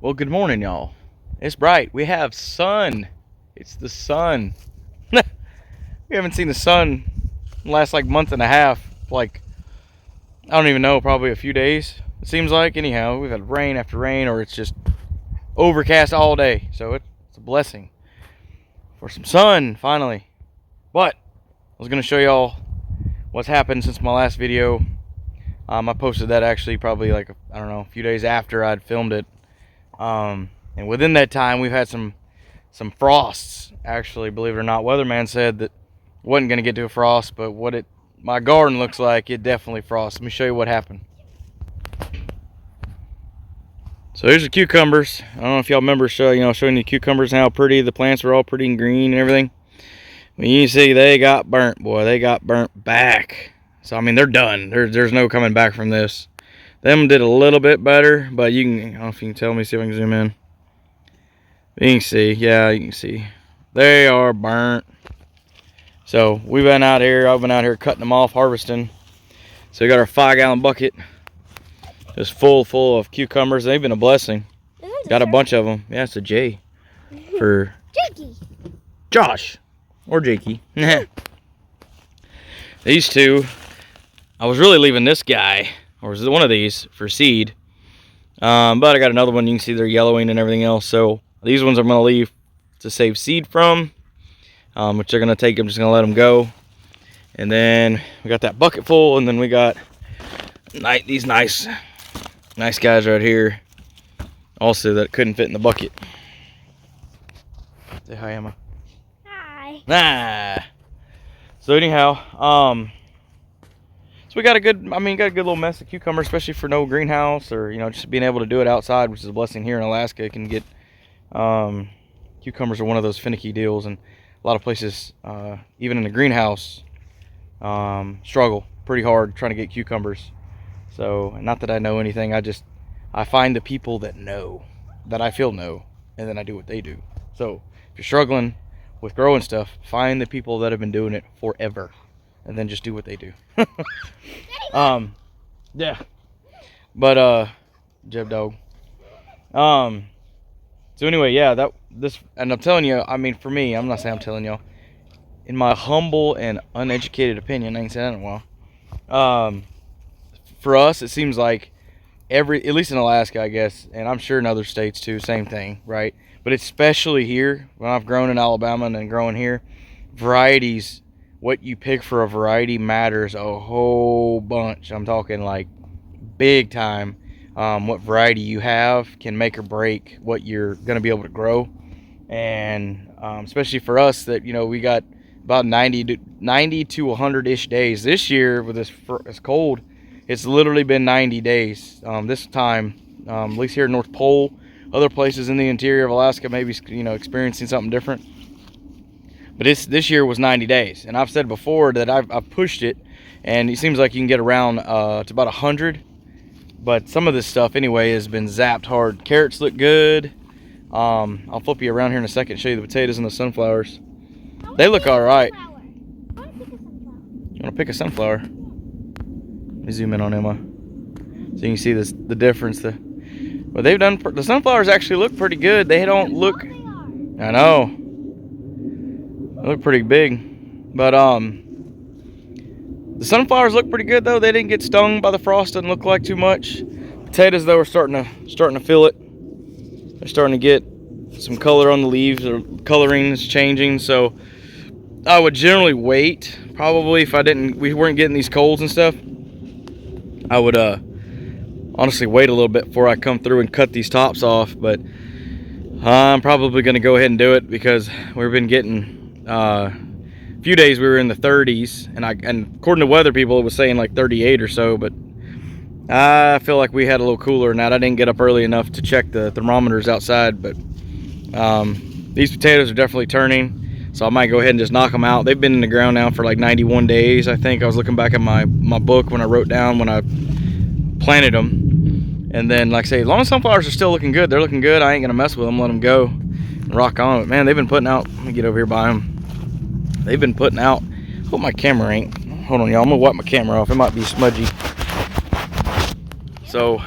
Well, good morning, y'all. It's bright. We have sun. It's the sun. We haven't seen the sun in the last like month and a half. Like, I don't even know, probably a few days. It seems like, anyhow. We've had rain after rain, or it's just overcast all day. So it's a blessing for some sun, finally. But I was going to show y'all what's happened since my last video. I posted that actually probably like, I don't know, a few days after I'd filmed it. And within that time, we've had some frosts. Actually, believe it or not, weatherman said that wasn't going to get to a frost, but my garden looks like it definitely frosts. Let me show you what happened. So here's the cucumbers. I don't know if y'all remember showing you cucumbers and how pretty the plants were, all pretty and green and everything. Well, you see they got burnt, boy. They got burnt back. So I mean, they're done. There's no coming back from this. Them did a little bit better, but you can, I don't know if you can tell me, see if I can zoom in. You can see, yeah, you can see. They are burnt. So I've been out here cutting them off, harvesting. So we got our 5-gallon bucket just full of cucumbers. They've been a blessing. Got a bunch of them. Yeah, it's a J for Jakey. Josh or Jakey. These two, I was really leaving this guy, or was it one of these, for seed. But I got another one. You can see they're yellowing and everything else. So these ones I'm going to leave to save seed from, which they're going to take. I'm just going to let them go. And then we got that bucket full, and then we got these nice guys right here also that couldn't fit in the bucket. Say hi, Emma. Hi. So anyhow, so we got a good little mess of cucumbers, especially for no greenhouse, or just being able to do it outside, which is a blessing here in Alaska. It can get cucumbers are one of those finicky deals, and a lot of places, even in the greenhouse, struggle pretty hard trying to get cucumbers. So, not that I know anything, I find the people that know, that I feel know, and then I do what they do. So if you're struggling with growing stuff, find the people that have been doing it forever, and then just do what they do. Yeah. But Jeb dog. So anyway, yeah, and I'm telling you, I mean, for me, I'm not saying I'm telling y'all, in my humble and uneducated opinion, I ain't said that in a while. For us, it seems like at least in Alaska, I guess, and I'm sure in other states too, same thing, right? But especially here, when I've grown in Alabama and then growing here, varieties, what you pick for a variety matters a whole bunch. I'm talking like big time. What variety you have can make or break what you're going to be able to grow. And especially for us that, we got about 90 to 100-ish days. This year with this cold, it's literally been 90 days this time, at least here in North Pole. Other places in the interior of Alaska maybe experiencing something different. But this year was 90 days. And I've said before that I've pushed it, and it seems like you can get around to about 100. But some of this stuff anyway has been zapped hard. Carrots look good. I'll flip you around here in a second, show you the potatoes and the sunflowers. They look all right. You want to pick a sunflower? Let me zoom in on Emma so you can see the difference. But they've done, the sunflowers actually look pretty good. They don't look, I know, they look pretty big. But the sunflowers look pretty good though. They didn't get stung by the frost. Doesn't look like too much. Potatoes though are starting to feel it. They're starting to get some color on the leaves, or coloring is changing. So I would generally wait. Probably if we weren't getting these colds and stuff, I would honestly wait a little bit before I come through and cut these tops off. But I'm probably going to go ahead and do it because we've been getting a few days we were in the 30s, and according to weather people it was saying like 38 or so, but I feel like we had a little cooler than that. I didn't get up early enough to check the thermometers outside, but these potatoes are definitely turning. So I might go ahead and just knock them out. They've been in the ground now for like 91 days, I think. I was looking back at my book when I wrote down when I planted them. And then, like I say, as long as sunflowers are still looking good, they're looking good. I ain't going to mess with them, let them go and rock on. But man, they've been putting out, let me get over here by them. They've been putting out, hope my camera ain't, hold on y'all, I'm going to wipe my camera off. It might be smudgy. So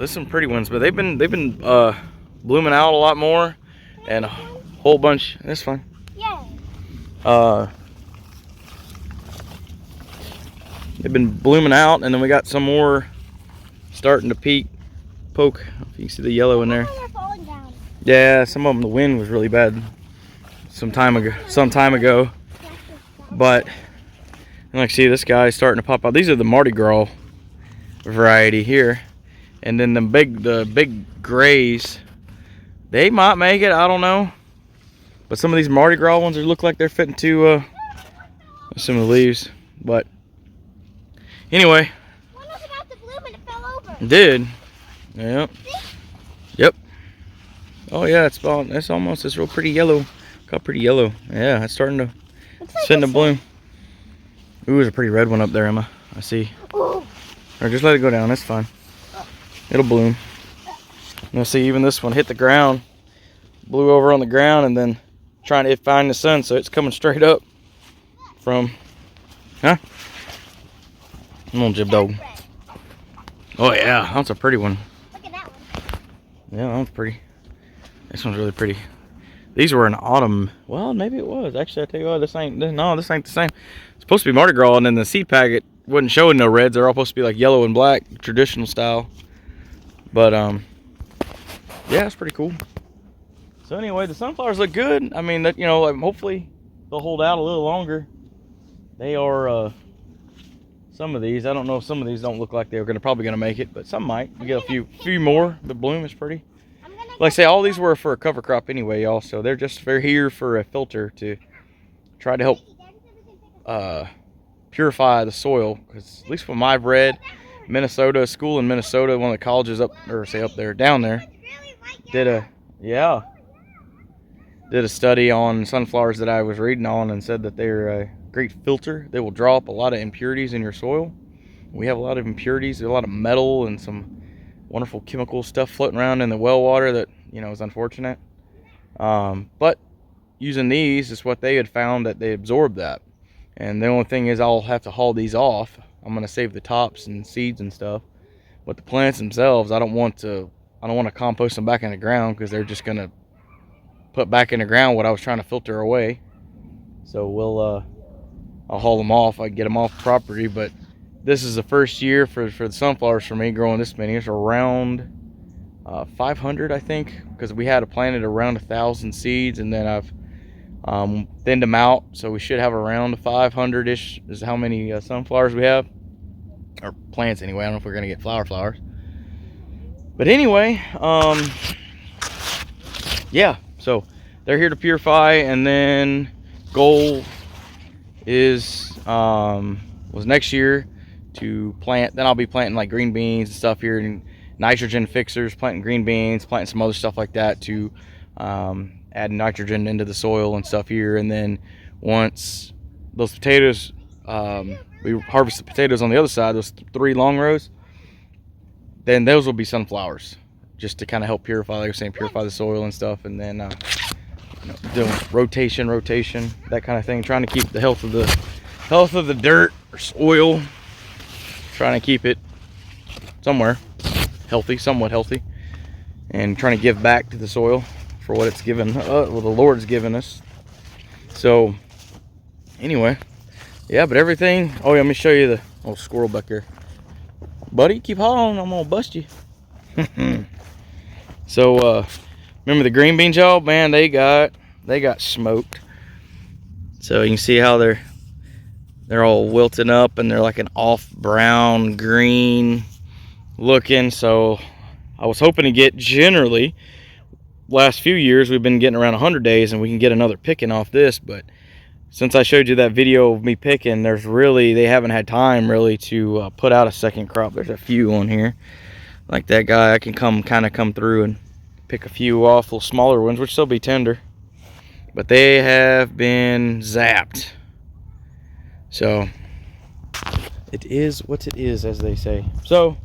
there's some pretty ones, but they've been blooming out a lot more, and a whole bunch. That's fine. Yeah. They've been blooming out, and then we got some more starting to poke. If you can see the yellow in there. Yeah, some of them, the wind was really bad some time ago. But like, see, this guy's starting to pop out. These are the Mardi Gras variety here, and then the big grays, they might make it. I don't know, but some of these Mardi Gras ones look like they're fitting to some of the leaves. But anyway, one was about to bloom and it fell over. It did. Yep. Yep. Oh yeah, it's real pretty yellow. Got pretty yellow. Yeah, it's starting to bloom. Ooh, there's a pretty red one up there, Emma. I see. Ooh. Or just let it go down. That's fine. It'll bloom. You'll see even this one hit the ground, blew over on the ground, and then trying to find the sun, so it's coming straight up from. Huh? Come on, Jib Dog. Oh yeah, that's a pretty one. Look at that one. Yeah, that one's pretty. This one's really pretty. These were in autumn. Well, maybe it was. Actually, I tell you what, this ain't the same. It's supposed to be Mardi Gras, and then the seed packet wasn't showing no reds. They're all supposed to be like yellow and black, traditional style. But yeah, it's pretty cool. So anyway, the sunflowers look good. I mean, that, you know, hopefully they'll hold out a little longer. They are some of these. I don't know if some of these don't look like they're probably gonna make it, but some might. You get a few more. The bloom is pretty. Like I say, all these were for a cover crop anyway, y'all. So they're just here for a filter to try to help purify the soil. Because at least from what I've read, Minnesota, a school in Minnesota, one of the colleges down there, did a study on sunflowers that I was reading on, and said that they're a great filter. They will draw up a lot of impurities in your soil. We have a lot of impurities, a lot of metal, and some wonderful chemical stuff floating around in the well water that, you know, is unfortunate. But using these is what they had found, that they absorb that. And the only thing is, I'll have to haul these off. I'm going to save the tops and seeds and stuff. But the plants themselves, I don't want to compost them back in the ground, because they're just going to put back in the ground what I was trying to filter away. So I'll haul them off. I can get them off the property. But this is the first year for the sunflowers for me growing this many. It's around 500, I think, because we had planted around 1,000 seeds, and then I've thinned them out, so we should have around 500-ish is how many sunflowers we have, or plants anyway. I don't know if we're gonna get flowers, but anyway, yeah, so they're here to purify, and then goal is was next year to plant. Then I'll be planting like green beans and stuff here, and nitrogen fixers, planting green beans, planting some other stuff like that to add nitrogen into the soil and stuff here. And then once those potatoes, we harvest the potatoes on the other side, those 3 long rows, then those will be sunflowers, just to kind of help purify, like I was saying, purify the soil and stuff. And then you know, doing rotation, that kind of thing, trying to keep the health of the dirt or soil, trying to keep it somewhat healthy, and trying to give back to the soil for what it's given, the Lord's given us. So anyway, yeah, but everything. Oh yeah, let me show you the old squirrel back here, buddy. Keep hauling, I'm gonna bust you. So remember the green bean job, man? They got smoked. So you can see how they're all wilting up, and they're like an off brown green looking. So I was hoping to get, generally last few years we've been getting around 100 days, and we can get another picking off this. But since I showed you that video of me picking, they haven't had time really to put out a second crop. There's a few on here, like that guy. I can come through and pick a few off, little smaller ones, which still be tender, but they have been zapped. So it is what it is, as they say. So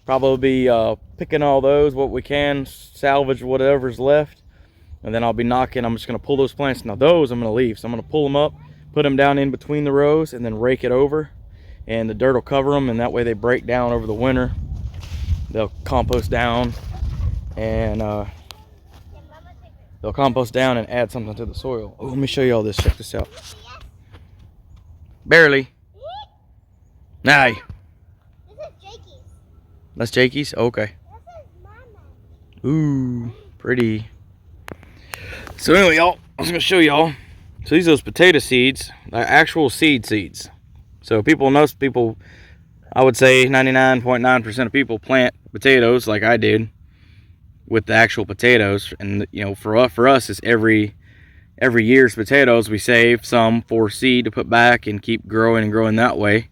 probably be picking all those, what we can salvage, whatever's left, and then I'll be knocking. I'm just going to pull those plants. Now those I'm going to leave, so I'm going to pull them up, put them down in between the rows, and then rake it over, and the dirt will cover them, and that way they break down over the winter. they'll compost down and add something to the soil. Oh, let me show you all this. Check this out. Barely. Nah. This is Jakey's. That's Jakey's? Okay. This is Mama's. Ooh, pretty. So anyway, y'all, I was gonna show y'all. So these are those potato seeds, they're actual seeds. So most people, I would say 99.9% of people plant potatoes like I did with the actual potatoes. And you know, for us, it's every year's potatoes we save some for seed to put back and keep growing and growing that way.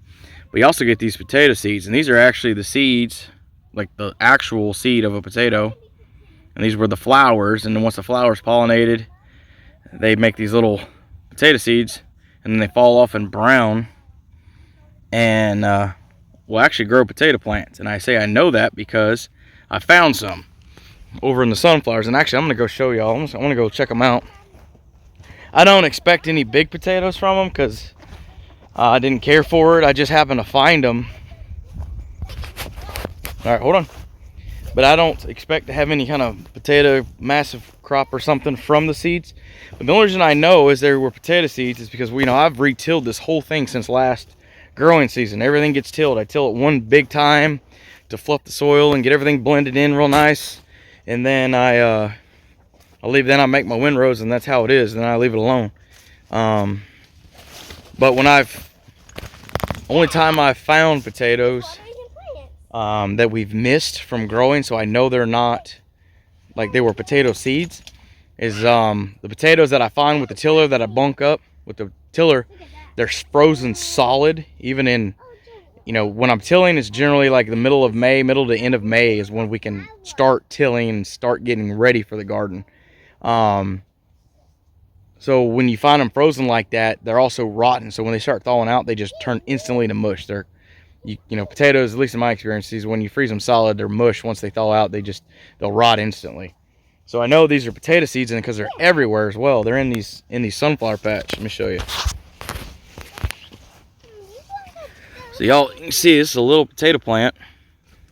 But you also get these potato seeds, and these are actually the seeds, like the actual seed of a potato. And these were the flowers, and then once the flowers pollinated, they make these little potato seeds, and then they fall off and brown and will actually grow potato plants. And I say I know that because I found some over in the sunflowers. And actually, I'm gonna go show y'all. I want to go check them out. I don't expect any big potatoes from them because I didn't care for it. I just happened to find them. All right, hold on. But I don't expect to have any kind of potato massive crop or something from the seeds. But the only reason I know is there were potato seeds is because I've re-tilled this whole thing since last growing season. Everything gets tilled. I till it one big time to fluff the soil and get everything blended in real nice. And then I make my windrows, and that's how it is. And then I leave it alone. But only time I've found potatoes that we've missed from growing, so I know they're not like they were potato seeds, is the potatoes that I find with the tiller that I bunk up with the tiller. They're frozen solid. Even in, when I'm tilling, it's generally like the middle to end of May is when we can start tilling and start getting ready for the garden. So when you find them frozen like that, they're also rotten. So when they start thawing out, they just turn instantly to mush. Potatoes, at least in my experience, when you freeze them solid, they're mush. Once they thaw out, they'll rot instantly. So I know these are potato seeds, and because they're everywhere as well, they're in these sunflower patch. Let me show you. So y'all, you can see this is a little potato plant.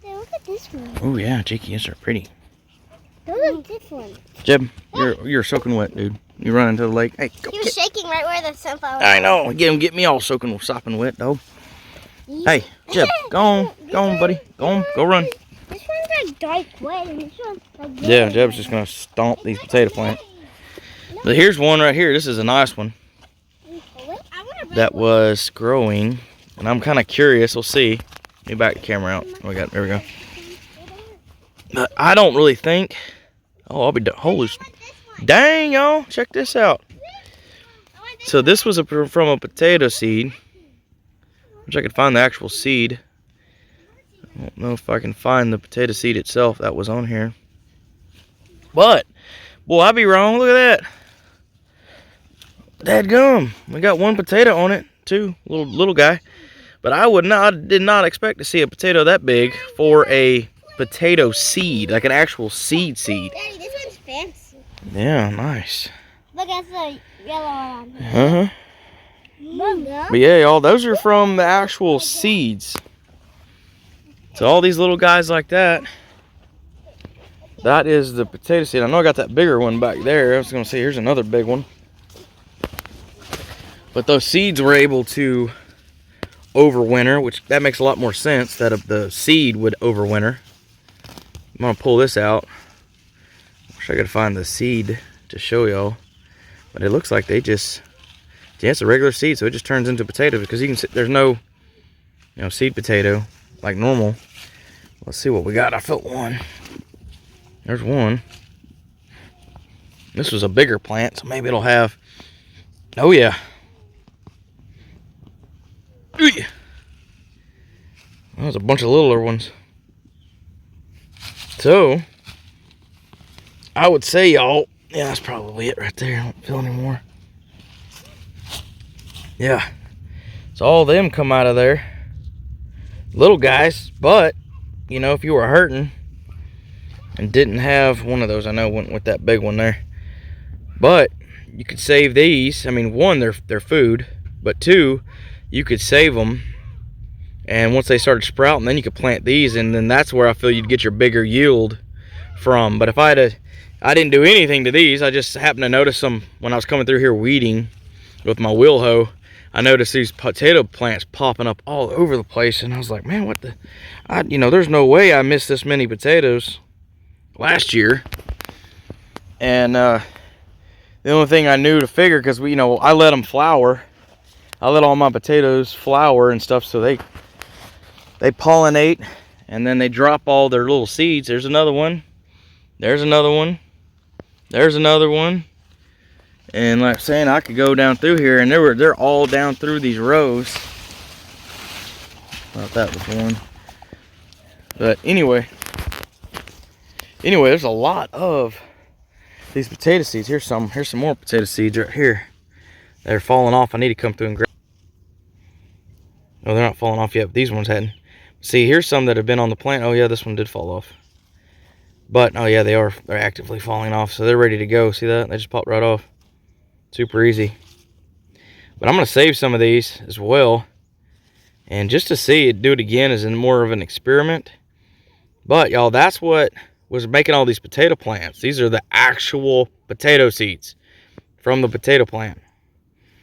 Hey, look at this one. Oh yeah, Jakey, these are pretty. Those are different. Jeb, you're soaking wet, dude. You run into the lake. Hey, go. He was shaking right where the sunflower. I know. Get me all sopping wet, though. Hey, Jeb, go on, buddy. Go run. This one's like dark wet, and this one's like Yeah, Jeb's just gonna stomp these potato plants. But here's one right here. This is a nice one that was growing, and I'm kind of curious. We'll see. Let me back the camera out. There we go. But I don't really think. Oh, I'll be done. Holy, dang, y'all! Check this out. So this was from a potato seed. Wish I could find the actual seed. I don't know if I can find the potato seed itself that was on here. But, boy, I'd be wrong. Look at that. Dadgum. We got one potato on it, too. Little guy. But I did not expect to see a potato that big for a potato seed. Like an actual seed. Daddy, this one's fancy. Yeah, nice. Look at the yellow one. Uh-huh. But yeah, y'all, those are from the actual seeds. So all these little guys like that, that is the potato seed. I know I got that bigger one back there. I was going to say, here's another big one. But those seeds were able to overwinter, which that makes a lot more sense that the seed would overwinter. I'm going to pull this out. Wish I could find the seed to show y'all. But it looks like they just... Yeah, it's a regular seed, so it just turns into potato because you can see there's no, seed potato like normal. Let's see what we got. I felt one. There's one. This was a bigger plant, so maybe it'll have. Oh yeah. Ooh, yeah. There's a bunch of littler ones. So I would say, y'all, yeah, that's probably it right there. I don't feel any more. Yeah, so all of them come out of there. Little guys, but, if you were hurting and didn't have one of those, I know went with that big one there. But you could save these. I mean, one, they're food, but two, you could save them And once they started sprouting, then you could plant these, and then that's where I feel you'd get your bigger yield from. But if I didn't do anything to these, I just happened to notice them when I was coming through here weeding with my wheel hoe. I noticed these potato plants popping up all over the place, and I was like, man, what the, you know, there's no way I missed this many potatoes last year. And the only thing I knew to figure, because we, you know, I let them flower. I let all my potatoes flower and stuff, so they pollinate, and then they drop all their little seeds. There's another one. There's another one. There's another one. And like I'm saying, I could go down through here, and they're all down through these rows. Thought that was one. But anyway, there's a lot of these potato seeds. Here's some more potato seeds right here. They're falling off. I need to come through and grab. No, they're not falling off yet, but these ones hadn't. See, here's some that have been on the plant. Oh yeah, this one did fall off. But oh yeah, they're actively falling off, so they're ready to go. See that? They just popped right off. Super easy. But I'm gonna save some of these as well, and just to see it, do it again as in more of an experiment. But y'all, that's what was making all these potato plants. These are the actual potato seeds from the potato plant.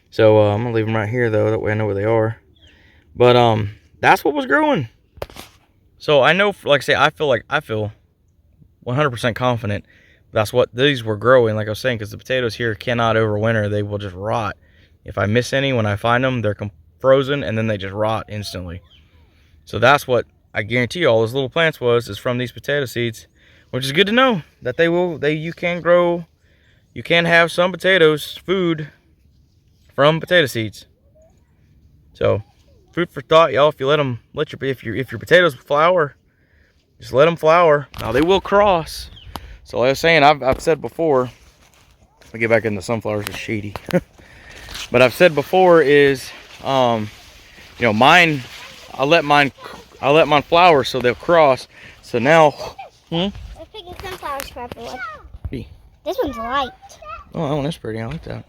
So I'm gonna leave them right here though, that way I know where they are. But that's what was growing. So I know, like I say, I feel 100% confident that's what these were growing, like I was saying, because the potatoes here cannot overwinter. They will just rot. If I miss any, when I find them, they're frozen, and then they just rot instantly. So that's what I guarantee all those little plants is from these potato seeds, which is good to know that you can grow, you can have some potatoes, food from potato seeds. So food for thought, y'all. If you if your potatoes flower, just let them flower. Now they will cross. So like I was saying, I've said before, let me get back in the sunflowers, it's shady. But I've said before is, you know, mine, I let mine flower so they'll cross. So now, We're picking sunflowers for everyone. Hey. This one's light. Oh, that one is pretty. I like that.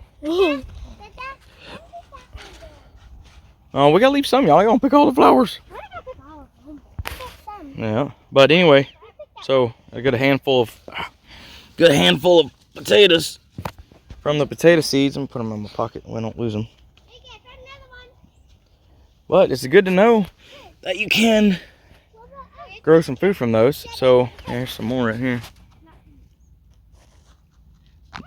Oh, we gotta leave some, y'all. I don't pick all the flowers. Yeah, but anyway, so I got a handful of potatoes from the potato seeds. I'm gonna put them in my pocket so I don't lose them. But it's good to know that you can grow some food from those. So there's some more right here.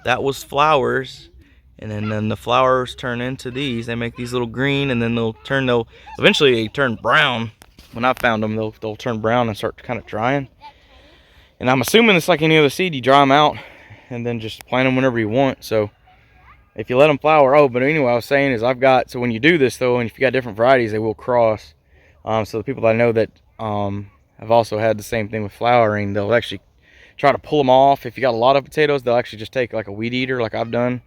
That was flowers, and then the flowers turn into these. They make these little green, and then they'll eventually turn brown. When I found them, they'll turn brown and start kind of drying. And I'm assuming it's like any other seed. You dry them out and then just plant them whenever you want. So if you let them flower, but anyway, I was saying is so when you do this though, and if you got different varieties, they will cross. So the people that I know that have also had the same thing with flowering, they'll actually try to pull them off. If you got a lot of potatoes, they'll actually just take like a weed eater, like I've done.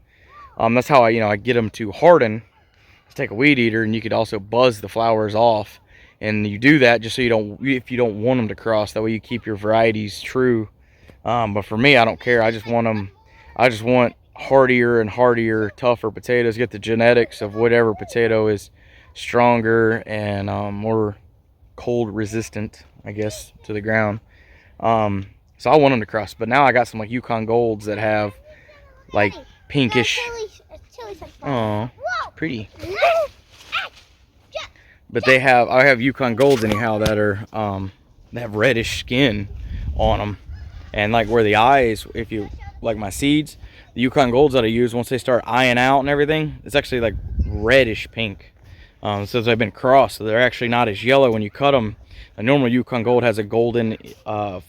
That's how I get them to harden. Just take a weed eater, and you could also buzz the flowers off. And you do that just so if you don't want them to cross, that way you keep your varieties true. But for me, I don't care. I just want hardier and hardier, tougher potatoes. Get the genetics of whatever potato is stronger and more cold resistant, I guess, to the ground. So I want them to cross. But now I got some like Yukon Golds that have like pinkish. Oh, pretty. But I have Yukon Golds anyhow that are they have reddish skin on them, and like where the eyes, if you like my seeds, the Yukon Golds that I use, once they start eyeing out and everything, it's actually like reddish pink. So they've been crossed, so they're actually not as yellow when you cut them. A normal Yukon Gold has a golden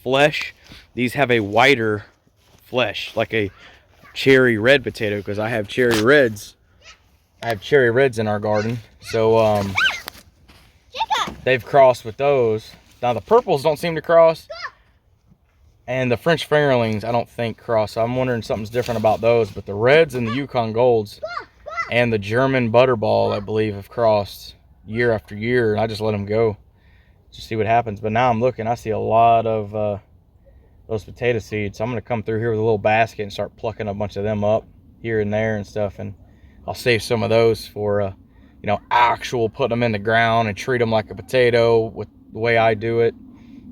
flesh. These have a whiter flesh, like a cherry red potato, because I have cherry reds. I have cherry reds in our garden, so they've crossed with those. Now the purples don't seem to cross, and the French fingerlings I don't think cross. So I'm wondering something's different about those. But the reds and the Yukon Golds and the German Butterball, I believe, have crossed year after year, and I just let them go to see what happens. But now I'm looking, I see a lot of those potato seeds. So I'm gonna come through here with a little basket and start plucking a bunch of them up here and there and stuff, and I'll save some of those for you know, actual putting them in the ground and treat them like a potato with the way I do it,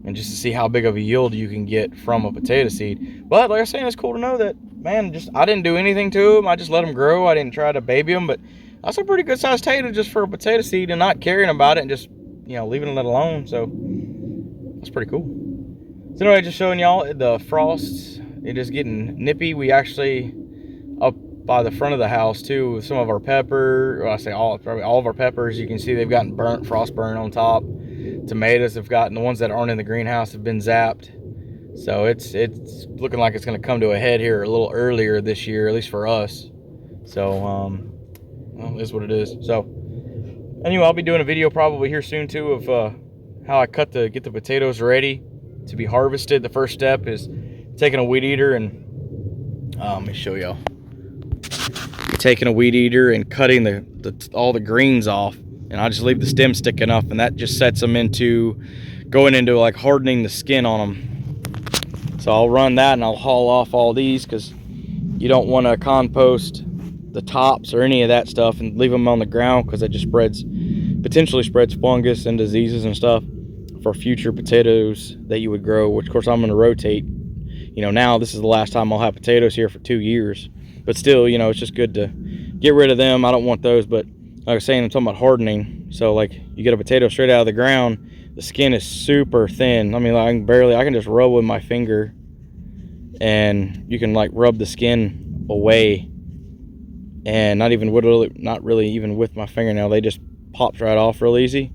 and just to see how big of a yield you can get from a potato seed. But like I was saying, it's cool to know that, man, just I didn't do anything to them. I just let them grow. I didn't try to baby them, but that's a pretty good sized potato just for a potato seed, and not caring about it and just, you know, leaving it alone. So that's pretty cool. So anyway, just showing y'all the frost. It is getting nippy. We actually, up by the front of the house too, with some of our pepper, well, I say probably all of our peppers, you can see they've gotten burnt, frost burn on top. Tomatoes have gotten, the ones that aren't in the greenhouse have been zapped. So it's looking like it's going to come to a head here a little earlier this year, at least for us. So well, it is what it is. So anyway, I'll be doing a video probably here soon too of how I get the potatoes ready to be harvested. The first step is taking a weed eater and let me show y'all. Taking a weed eater and cutting all the greens off, and I just leave the stem sticking up, and that just sets them into going into like hardening the skin on them. So I'll run that and I'll haul off all these, because you don't want to compost the tops or any of that stuff and leave them on the ground, because it just potentially spreads fungus and diseases and stuff for future potatoes that you would grow, which of course I'm going to rotate. You know, now this is the last time I'll have potatoes here for 2 years. But still, you know, it's just good to get rid of them. I don't want those, but like I was saying, I'm talking about hardening. So like, you get a potato straight out of the ground, the skin is super thin. I mean, I can just rub with my finger, and you can like rub the skin away, and not really even with my fingernail, they just pops right off real easy.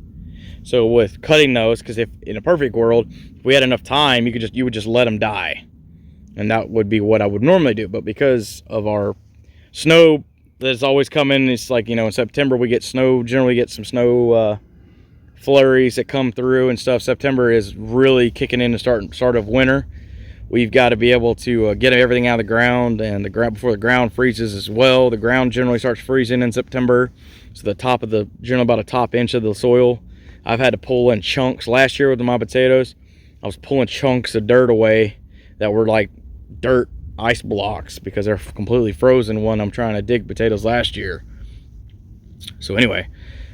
So with cutting those, because if in a perfect world, if we had enough time, you would just let them die. And that would be what I would normally do. But because of our snow that's always coming, it's like, you know, in September we get snow, generally get some snow flurries that come through and stuff. September is really kicking in the start of winter. We've got to be able to get everything out of the ground, and before the ground freezes as well. The ground generally starts freezing in September. So the top of generally about a top inch of the soil, I've had to pull in chunks. Last year with my potatoes, I was pulling chunks of dirt away that were like dirt ice blocks, because they're completely frozen when I'm trying to dig potatoes last year. So anyway,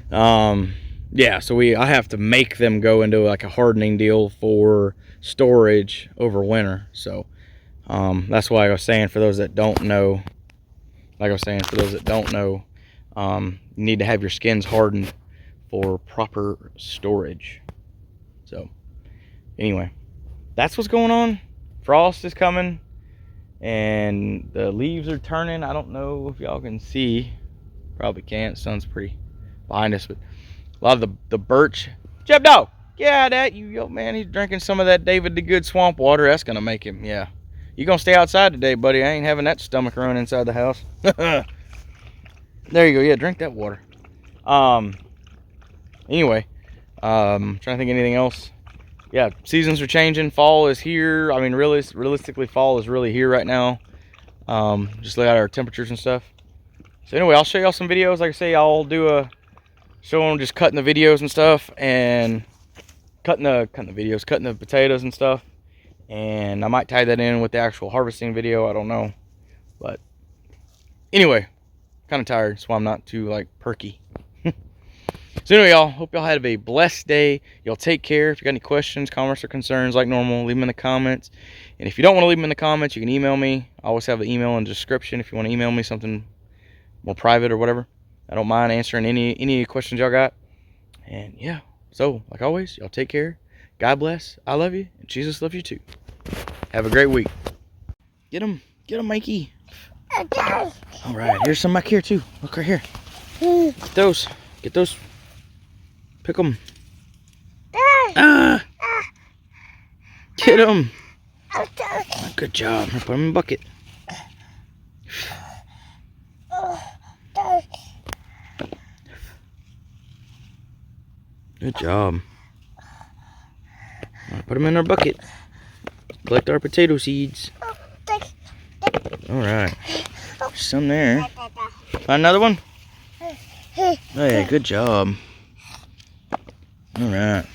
yeah, so I have to make them go into like a hardening deal for storage over winter. So that's why I was saying, for those that don't know, you need to have your skins hardened for proper storage. So anyway, that's what's going on. Frost is coming, and the leaves are turning. I don't know if y'all can see, probably can't, sun's pretty behind us, but a lot of the birch. Jeb dog, yeah, that yo man, he's drinking some of that David the Good swamp water. That's gonna make him, yeah. You gonna stay outside today, buddy? I ain't having that stomach run inside the house. There you go. Yeah, drink that water. Anyway, trying to think of anything else. Yeah, seasons are changing. Fall is here. I mean, realistically, fall is really here right now. Just look at our temperatures and stuff. So anyway, I'll show y'all some videos. Like I say, I'll do a show them just cutting the videos and stuff, and cutting the potatoes and stuff. And I might tie that in with the actual harvesting video. I don't know, but anyway, kind of tired, so I'm not too like perky. So anyway, y'all, hope y'all had a blessed day. Y'all take care. If you got any questions, comments, or concerns, like normal, leave them in the comments. And if you don't want to leave them in the comments, you can email me. I always have the email in the description if you want to email me something more private or whatever. I don't mind answering any questions y'all got. And yeah, so like always, y'all take care. God bless. I love you, and Jesus loves you too. Have a great week. Get him, Mikey. All right, here's some back here too. Look right here. Get those. Pick them. Get them. Good job. Put them in a bucket. Good job. Put them in our bucket. Collect our potato seeds. All right. There's some there. Find another one? Oh yeah, good job. All right.